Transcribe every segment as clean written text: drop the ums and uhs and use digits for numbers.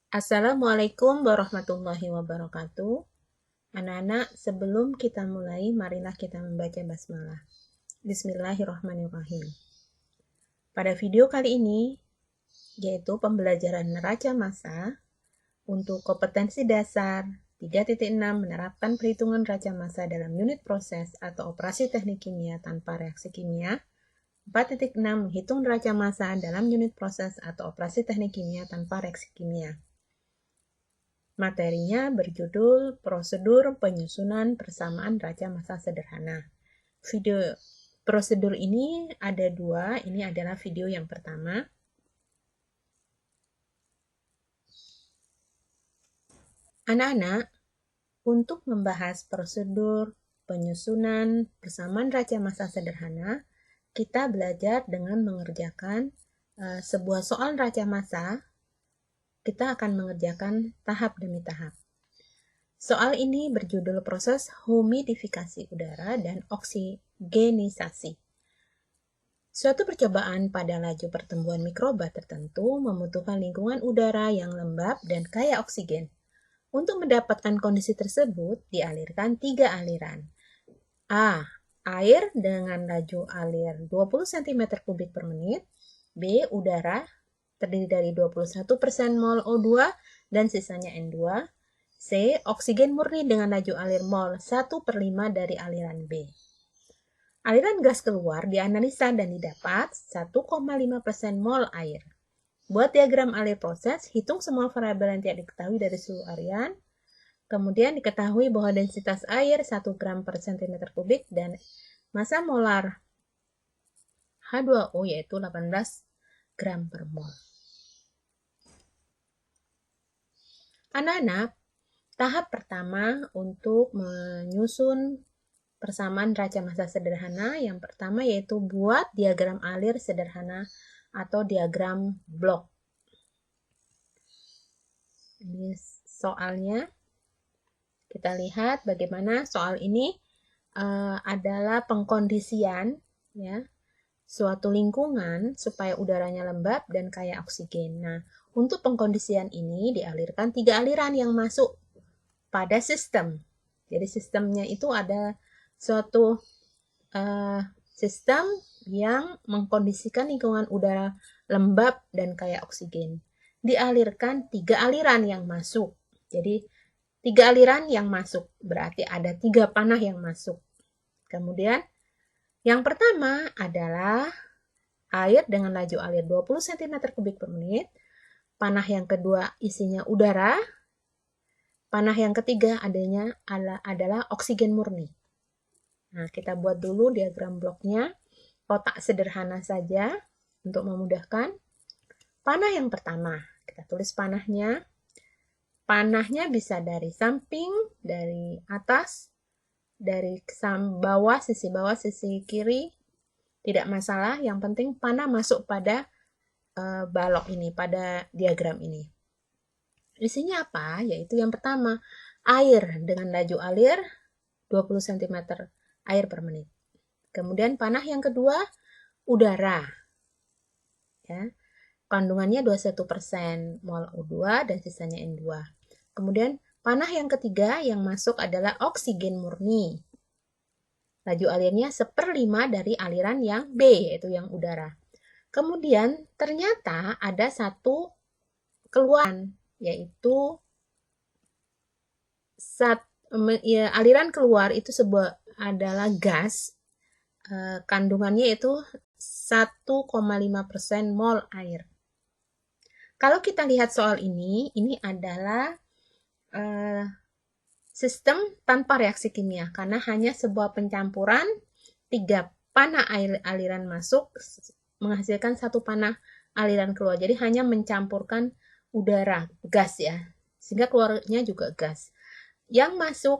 Assalamualaikum warahmatullahi wabarakatuh. Anak-anak, sebelum kita mulai, marilah kita membaca basmalah. Bismillahirrahmanirrahim. Pada video kali ini, yaitu pembelajaran neraca massa untuk kompetensi dasar 3.6 menerapkan perhitungan neraca massa dalam unit proses atau operasi teknik kimia tanpa reaksi kimia. 4.6 menghitung neraca massa dalam unit proses atau operasi teknik kimia tanpa reaksi kimia. Materinya berjudul Prosedur Penyusunan Persamaan Neraca Massa Sederhana. Video prosedur ini ada dua, ini adalah video yang pertama. Anak-anak, untuk membahas prosedur penyusunan persamaan neraca massa sederhana, kita belajar dengan mengerjakan sebuah soal neraca massa. Kita akan mengerjakan tahap demi tahap. Soal ini berjudul proses humidifikasi udara dan oksigenisasi. Suatu percobaan pada laju pertumbuhan mikroba tertentu membutuhkan lingkungan udara yang lembab dan kaya oksigen. Untuk mendapatkan kondisi tersebut, dialirkan 3 aliran. A. Air dengan laju alir 20 cm3 per menit. B. Udara terdiri dari 21% mol O2 dan sisanya N2. C. Oksigen murni dengan laju alir mol 1/5 dari aliran B. Aliran gas keluar dianalisa dan didapat 1,5% mol air. Buat diagram alir proses, hitung semua variabel yang tidak diketahui dari seluruh aliran. Kemudian diketahui bahwa densitas air 1 gram per cm3 dan massa molar H2O yaitu 18 gram per mol. Anak-anak, tahap pertama untuk menyusun persamaan neraca massa sederhana, yang pertama yaitu buat diagram alir sederhana atau diagram blok. Ini soalnya, kita lihat bagaimana soal ini adalah pengkondisian ya, suatu lingkungan supaya udaranya lembab dan kaya oksigen. Nah, untuk pengkondisian ini dialirkan 3 aliran yang masuk pada sistem. Jadi sistemnya itu ada suatu sistem yang mengkondisikan lingkungan udara lembab dan kaya oksigen. Dialirkan 3 aliran yang masuk. Jadi 3 aliran yang masuk berarti ada 3 panah yang masuk. Kemudian yang pertama adalah air dengan laju alir 20 cm3 per menit. Panah yang kedua isinya udara. Panah yang ketiga adalah oksigen murni. Nah, kita buat dulu diagram bloknya. Kotak sederhana saja untuk memudahkan. Panah yang pertama, kita tulis panahnya. Panahnya bisa dari samping, dari atas, dari bawah, sisi kiri. Tidak masalah, yang penting panah masuk pada balok ini, pada diagram ini. Isinya apa? Yaitu yang pertama, air dengan laju alir 20 cm air per menit. Kemudian panah yang kedua, udara. Ya. Kandungannya 21% mol O2 dan sisanya N2. Kemudian panah yang ketiga yang masuk adalah oksigen murni. Laju alirnya 1/5 dari aliran yang B, yaitu yang udara. Kemudian ternyata ada satu keluaran, yaitu aliran keluar itu adalah gas, kandungannya itu 1,5% mol air. Kalau kita lihat soal ini adalah sistem tanpa reaksi kimia, karena hanya sebuah pencampuran 3 panah aliran masuk menghasilkan 1 panah aliran keluar. Jadi hanya mencampurkan udara, gas ya, sehingga keluarnya juga gas. Yang masuk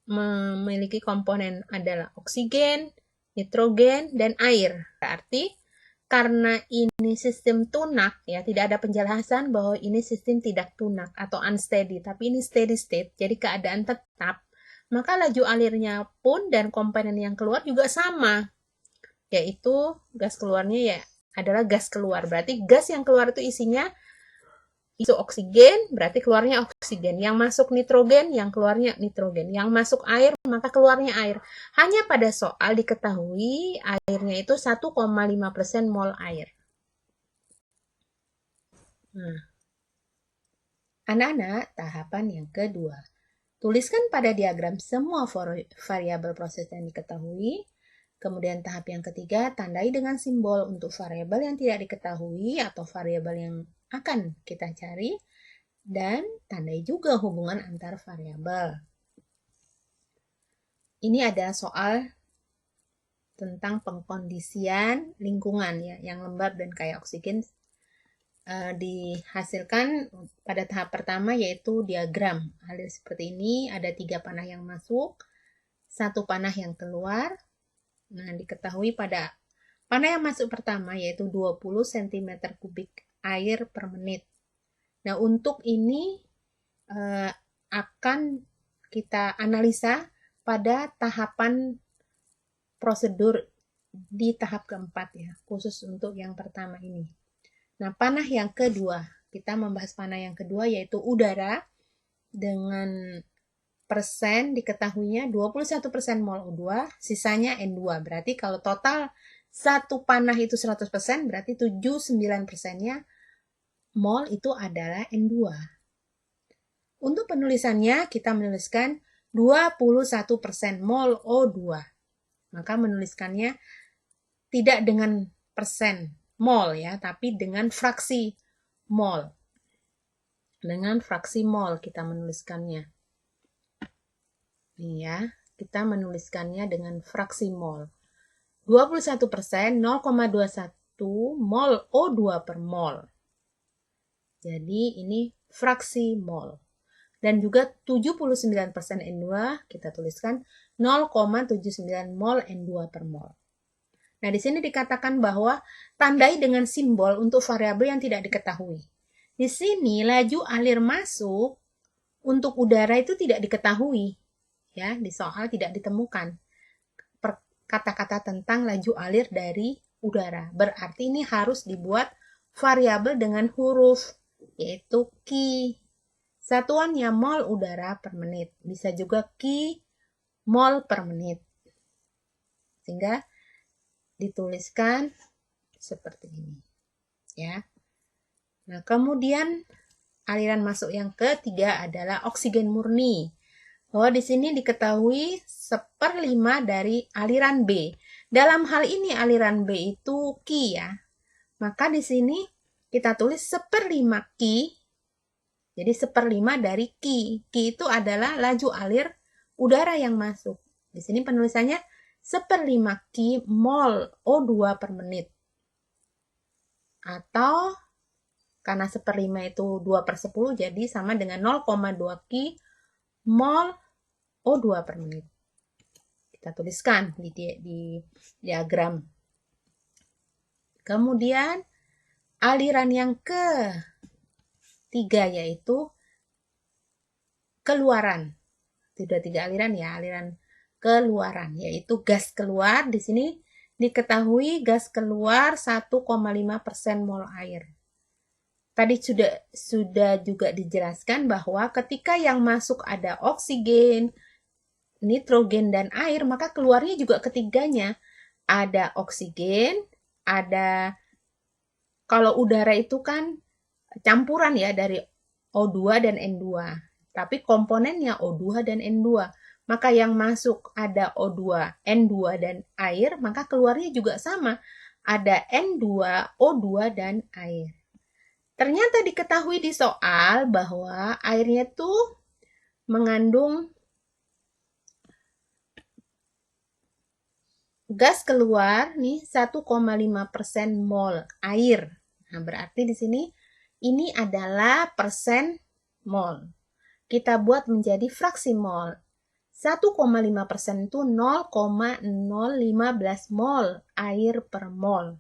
memiliki komponen adalah oksigen, nitrogen, dan air. Berarti karena ini sistem tunak ya, tidak ada penjelasan bahwa ini sistem tidak tunak atau unsteady, tapi ini steady state, jadi keadaan tetap, maka laju alirnya pun dan komponen yang keluar juga sama, yaitu gas keluarnya ya adalah gas keluar. Berarti gas yang keluar itu isinya Isu oksigen berarti keluarnya oksigen. Yang masuk nitrogen, yang keluarnya nitrogen. Yang masuk air, maka keluarnya air. Hanya pada soal diketahui airnya itu 1,5% mol air. Nah, anak-anak, tahapan yang kedua. Tuliskan pada diagram semua variabel proses yang diketahui. Kemudian tahap yang ketiga, tandai dengan simbol untuk variabel yang tidak diketahui atau variabel yang akan kita cari. Dan tandai juga hubungan antar variabel. Ini ada soal tentang pengkondisian lingkungan ya, yang lembab dan kaya oksigen dihasilkan pada tahap pertama yaitu diagram. Alir seperti ini, ada 3 panah yang masuk, 1 panah yang keluar. Nah, diketahui pada panah yang masuk pertama yaitu 20 cm3 air per menit. Nah, untuk ini akan kita analisa pada tahapan prosedur di tahap keempat ya, khusus untuk yang pertama ini. Nah, panah yang kedua, kita membahas panah yang kedua yaitu udara dengan persen diketahuinya 21% mol O2, sisanya N2. Berarti kalau total satu panah itu 100%, berarti 79%-nya mol itu adalah N2. Untuk penulisannya, kita menuliskan 21% mol O2. Maka menuliskannya tidak dengan persen mol ya, tapi dengan fraksi mol. Dengan fraksi mol kita menuliskannya. Nih ya, kita menuliskannya dengan fraksi mol. 21% 0,21 mol O2 per mol. Jadi ini fraksi mol. Dan juga 79% N2, kita tuliskan 0,79 mol N2 per mol. Nah, di sini dikatakan bahwa tandai dengan simbol untuk variabel yang tidak diketahui. Di sini laju alir masuk untuk udara itu tidak diketahui. Ya, di soal tidak ditemukan kata-kata tentang laju alir dari udara. Berarti ini harus dibuat variabel dengan huruf, yaitu Ki. Satuannya mol udara per menit. Bisa juga Ki mol per menit. Sehingga dituliskan seperti ini. Ya. Nah, kemudian aliran masuk yang ketiga adalah oksigen murni. Bahwa di sini diketahui 1/5 dari aliran B. Dalam hal ini aliran B itu Ki ya. Maka di sini kita tulis 1/5 Ki. Jadi 1/5 dari Ki. Ki itu adalah laju alir udara yang masuk. Di sini penulisannya 1/5 Ki mol O2 per menit. Atau karena 1/5 itu 2/10 jadi sama dengan 0,2 Ki mol O2 per menit. Kita tuliskan di diagram. Kemudian aliran yang ketiga yaitu keluaran. Tidak 3 aliran ya, aliran keluaran yaitu gas keluar. Di sini diketahui gas keluar 1,5% mol air. Tadi sudah juga dijelaskan bahwa ketika yang masuk ada oksigen, nitrogen, dan air, maka keluarnya juga ketiganya. Ada oksigen, ada, kalau udara itu kan campuran ya dari O2 dan N2. Tapi komponennya O2 dan N2. Maka yang masuk ada O2, N2, dan air, maka keluarnya juga sama. Ada N2, O2, dan air. Ternyata diketahui di soal bahwa airnya tuh mengandung gas keluar nih 1,5% mol air. Nah, berarti di sini ini adalah persen mol. Kita buat menjadi fraksi mol. 1,5% itu 0,015 mol air per mol.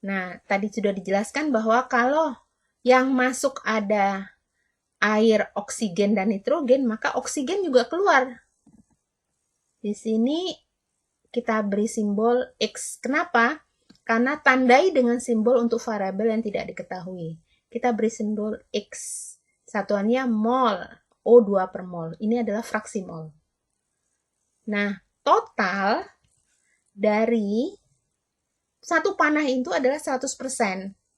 Nah, tadi sudah dijelaskan bahwa kalau yang masuk ada air, oksigen, dan nitrogen, maka oksigen juga keluar. Di sini kita beri simbol X. Kenapa? Karena tandai dengan simbol untuk variabel yang tidak diketahui. kita beri simbol X. Satuannya mol, O2 per mol. Ini adalah fraksi mol. Nah, total dari satu panah itu adalah 100%.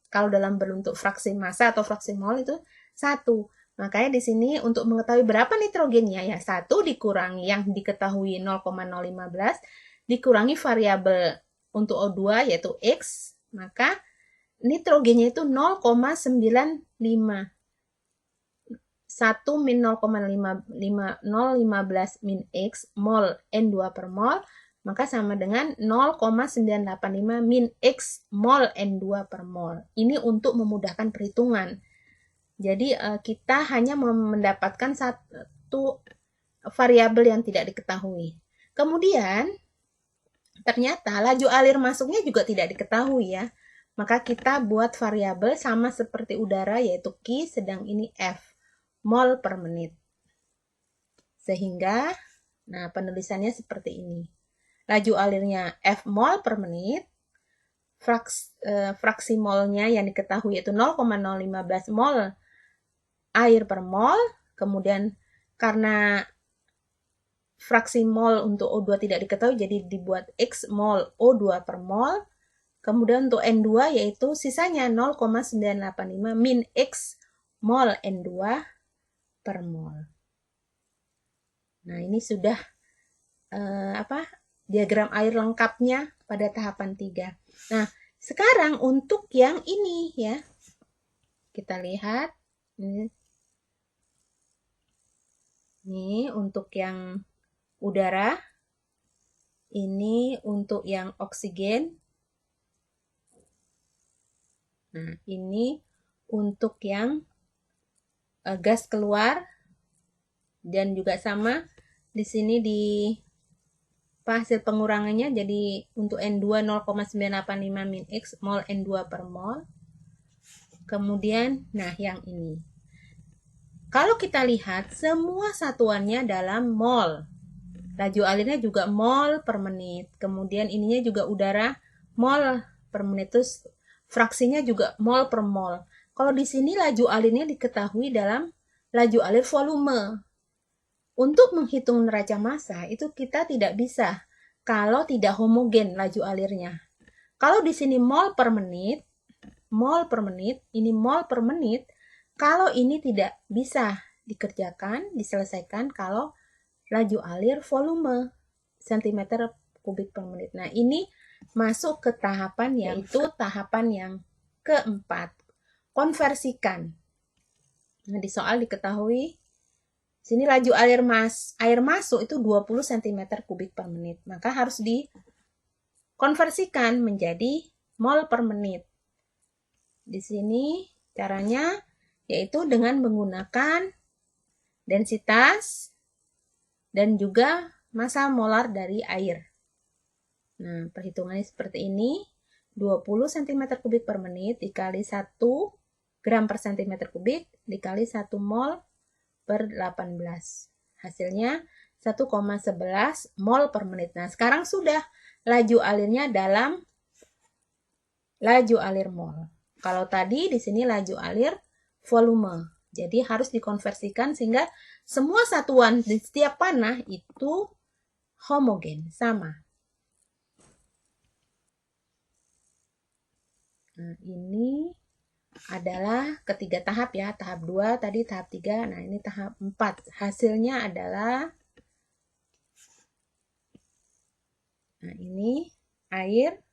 Kalau dalam bentuk fraksi massa atau fraksi mol itu 1. Makanya di sini untuk mengetahui berapa nitrogennya, ya 1 dikurangi yang diketahui 0,015, dikurangi variabel untuk O2 yaitu X, maka nitrogennya itu 0,95. 1 min 0,015 min X mol N2 per mol, maka sama dengan 0,985 min X mol N2 per mol. Ini untuk memudahkan perhitungan. Jadi kita hanya mendapatkan satu variabel yang tidak diketahui. Kemudian ternyata laju alir masuknya juga tidak diketahui ya. Maka kita buat variabel sama seperti udara yaitu Q, sedang ini F, mol per menit. Sehingga nah penulisannya seperti ini. Laju alirnya F mol per menit. Fraksi molnya yang diketahui yaitu 0,015 mol air per mol, kemudian karena fraksi mol untuk O2 tidak diketahui, jadi dibuat X mol O2 per mol, kemudian untuk N2 yaitu sisanya 0,985 min X mol N2 per mol. Nah, ini sudah diagram air lengkapnya pada tahapan 3. Nah, sekarang untuk yang ini ya, kita lihat ini untuk yang udara, ini untuk yang oksigen. Nah, ini untuk yang gas keluar, dan juga sama di sini di hasil pengurangannya, jadi untuk N2 0,985 min X mol N2 per mol. Kemudian, nah yang ini. Kalau kita lihat, semua satuannya dalam mol. Laju alirnya juga mol per menit. Kemudian ininya juga udara mol per menit. Terus fraksinya juga mol per mol. Kalau di sini laju alirnya diketahui dalam laju alir volume. Untuk menghitung neraca massa, itu kita tidak bisa kalau tidak homogen laju alirnya. Kalau di sini mol per menit, ini mol per menit, kalau ini tidak bisa diselesaikan kalau laju alir volume cm kubik per menit. Nah, ini masuk ke tahapan yaitu tahapan yang keempat, konversikan. Nah, di soal diketahui sini laju air masuk itu 20 cm kubik per menit. Maka harus dikonversikan menjadi mol per menit. Di sini caranya yaitu dengan menggunakan densitas dan juga massa molar dari air. Nah, perhitungannya seperti ini. 20 cm kubik per menit dikali 1 gram per cm kubik dikali 1 mol per 18. Hasilnya 1,11 mol per menit. Nah, sekarang sudah laju alirnya dalam laju alir mol. Kalau tadi di sini laju alir volume. Jadi harus dikonversikan sehingga semua satuan di setiap panah itu homogen, sama. Nah, ini adalah ketiga tahap ya. Tahap 2 tadi, tahap 3. Nah, ini tahap 4. Hasilnya adalah nah, ini air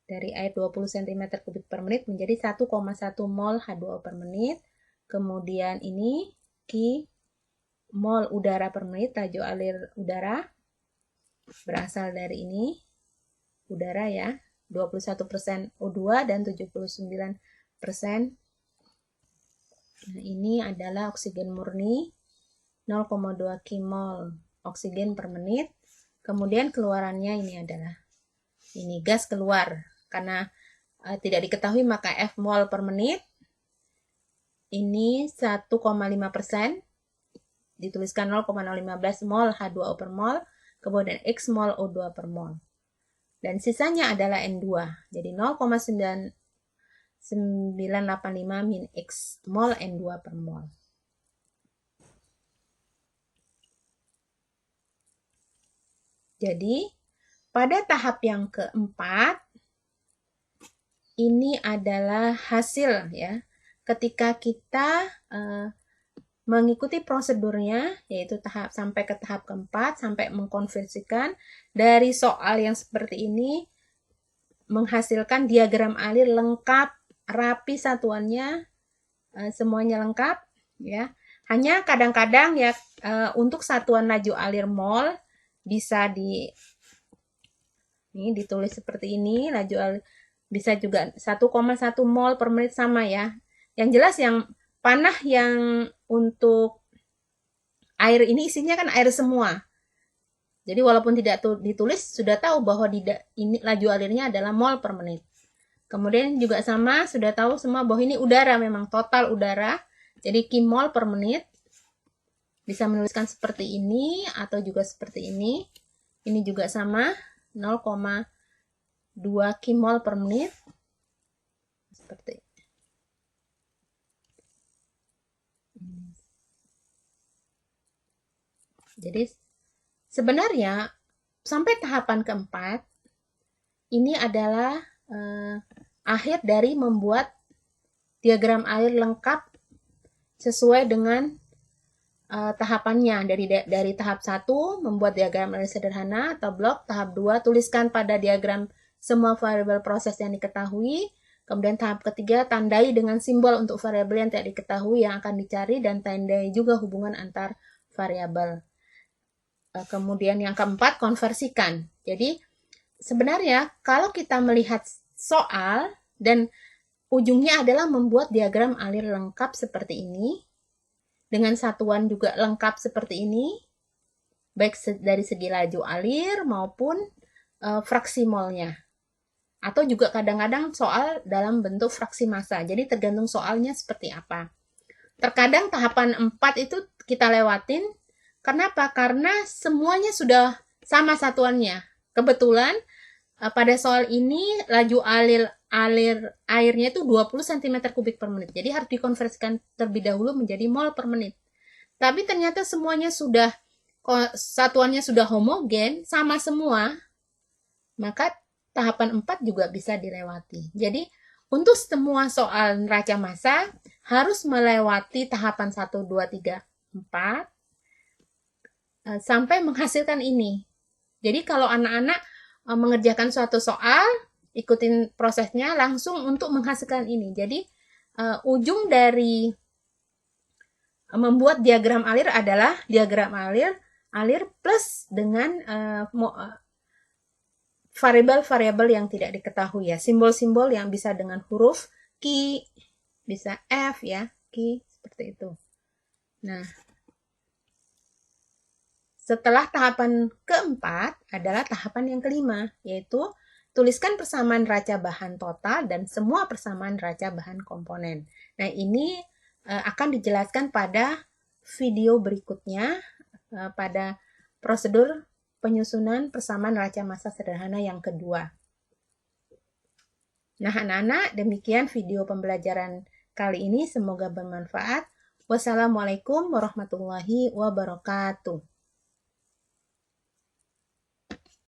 dari air 20 cm kubik per menit menjadi 1,1 mol H2O per menit. Kemudian ini Q mol udara per menit, laju alir udara berasal dari ini udara ya, 21% O2 dan 79%. Nah, ini adalah oksigen murni 0,2 kmol oksigen per menit. Kemudian keluarannya ini adalah ini gas keluar karena tidak diketahui maka F mol per menit ini 1,5%, dituliskan 0,015 mol H2O per mol, kemudian X mol O2 per mol. Dan sisanya adalah N2, jadi 0,985 985 min X mol N2 per mol. Jadi, pada tahap yang keempat, ini adalah hasil ya. Ketika kita mengikuti prosedurnya, yaitu sampai ke tahap keempat, sampai mengkonversikan dari soal yang seperti ini, menghasilkan diagram alir lengkap, rapi satuannya, semuanya lengkap ya. Hanya kadang-kadang ya untuk satuan laju alir mol bisa ditulis seperti ini, laju alir bisa juga 1,1 mol per menit sama ya. Yang jelas yang panah yang untuk air ini isinya kan air semua. Jadi walaupun tidak ditulis sudah tahu bahwa ini laju alirnya adalah mol per menit. Kemudian juga sama, sudah tahu semua bahwa ini udara, memang total udara. Jadi kimol per menit. Bisa menuliskan seperti ini atau juga seperti ini. Ini juga sama, 0,2 kimol per menit. Seperti ini. Jadi sebenarnya sampai tahapan keempat, ini adalah akhir dari membuat diagram air lengkap sesuai dengan tahapannya. Dari tahap 1 membuat diagram air sederhana atau blok, tahap 2 tuliskan pada diagram semua variabel proses yang diketahui, kemudian tahap ketiga tandai dengan simbol untuk variabel yang tidak diketahui yang akan dicari dan tandai juga hubungan antar variabel. Kemudian yang keempat konversikan. Jadi sebenarnya kalau kita melihat soal dan ujungnya adalah membuat diagram alir lengkap seperti ini, dengan satuan juga lengkap seperti ini, baik dari segi laju alir maupun fraksi molnya. Atau juga kadang-kadang soal dalam bentuk fraksi massa. Jadi tergantung soalnya seperti apa. Terkadang tahapan 4 itu kita lewatin. Kenapa? Karena semuanya sudah sama satuannya. Kebetulan pada soal ini laju alir airnya itu 20 cm3 per menit. Jadi harus dikonversikan terlebih dahulu menjadi mol per menit. Tapi ternyata semuanya sudah, satuannya sudah homogen, sama semua. Maka tahapan 4 juga bisa dilewati. Jadi untuk semua soal neraca massa harus melewati tahapan 1, 2, 3, 4 sampai menghasilkan ini. Jadi kalau anak-anak mengerjakan suatu soal, ikutin prosesnya langsung untuk menghasilkan ini. Jadi ujung dari membuat diagram alir adalah diagram alir plus dengan variabel-variabel yang tidak diketahui ya, simbol-simbol yang bisa dengan huruf Q, bisa F ya, Q seperti itu. Nah, setelah tahapan keempat adalah tahapan yang kelima, yaitu tuliskan persamaan neraca bahan total dan semua persamaan neraca bahan komponen. Nah, ini akan dijelaskan pada video berikutnya pada prosedur penyusunan persamaan neraca massa sederhana yang kedua. Nah, anak-anak, demikian video pembelajaran kali ini. Semoga bermanfaat. Wassalamualaikum warahmatullahi wabarakatuh.